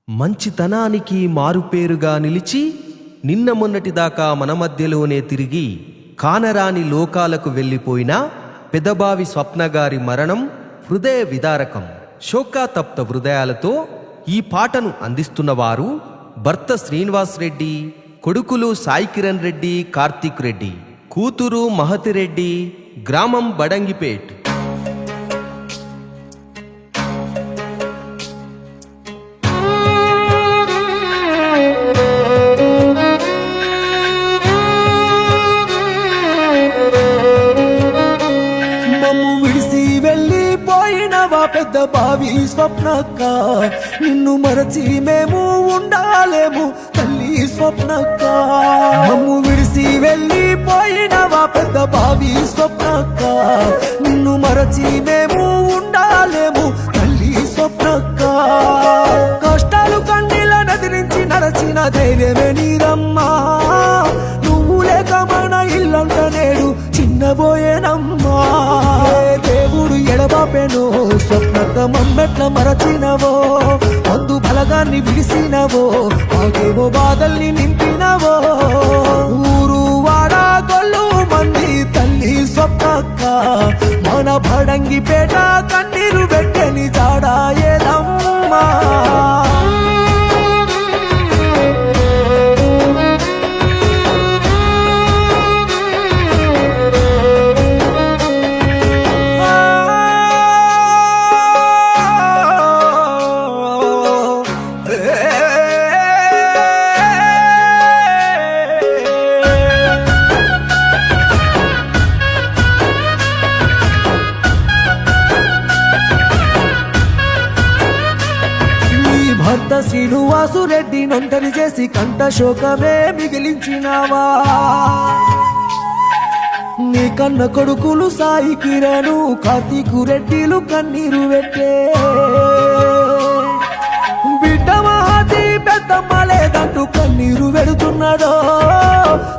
మంచితనానికి మారుపేరుగా నిలిచి నిన్న మొన్నటిదాకా మన మధ్యలోనే తిరిగి కానరాని లోకాలకు వెళ్ళిపోయిన పెదబావి స్వప్నగారి మరణం హృదయ విదారకం. శోకాతప్త హృదయాలతో ఈ పాటను అందిస్తున్నవారు భర్త శ్రీనివాస్ రెడ్డి, కొడుకులు సాయి కిరణ్ రెడ్డి, కార్తీక్ రెడ్డి, కూతురు మహతిరెడ్డి, గ్రామం బడంగిపేట్. పెద్ద బావి స్వప్నక్క, నిన్ను మరచి మేము ఉండాలేము తల్లి స్వప్నక్క. మమ్ము విడిసి వెళ్ళిపోయినవా పెద్ద బావి స్వప్నక్క, నిన్ను మరచి మేము ఉండాలేము తల్లి స్వప్నక్క. కష్టాలు కన్నీల నదిరించి నడచిన ధైర్యమే నీరమ్మా, నువ్వు లేక మన ఇల్లంట నేడు చిన్నబోయేనమ్మా. దేవుడు ఎడబాపెను స్వప్నక్క, మమ్మెట్ల మరచినవో, మందు బలగాన్ని విడిసినవో, మాకేమో బాధల్ని నింపినవో. ఊరు వాడ గొల్లు మంది తల్లి స్వప్నక్క, మన బడంగిపేట కన్నీరు పెట్టని జాడా ఏదమ్మా. భర్త శ్రీనివాసు రెడ్డి నొంటరి చేసి కంట శోకమే మిగిలించినావా. నీ కన్న కొడుకులు సాయి కిరణు, కార్తీకు రెడ్డిలు కన్నీరు పెట్టే. బిడ్డ మహతి పెద్దమ్మ లేదంటూ కన్నీరు వెడుతున్నాడో,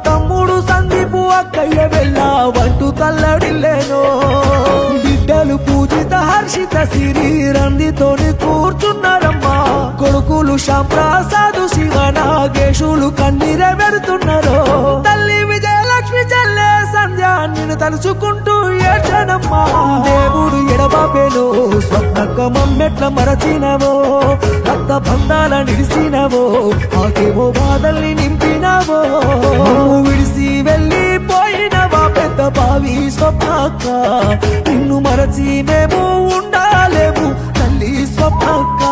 తమ్ముడు సందీపు అక్కయ్య వెళ్ళా వంటూ తల్లడిల్లేనో. బిడ్డలు పూజిత హర్షిత సిరి రందితోని కూర్చున్నారమ్మా, కొడుకులు శ్యాంప్రసాదు శివ నాగేశులు కన్నీరే పెడుతున్నారు. తల్లి విజయలక్ష్మి చెల్లె సంధ్య నిన్ను తలుచుకుంటూ ఏడ్చనమ్మా. దేవుడు ఎడబాపెను స్వప్నక్క, మమ్మెట్ల మరచినవో, రక్త బంధాల నిలిసినవో, మాకేమో బాధల్ని నింపినవో. విడిసి వెళ్ళిపోయినవా పెద్ద బావి స్వప్నక్క, నిన్ను మరచి మేము ఉండాలేము తల్లి స్వప్నక్క.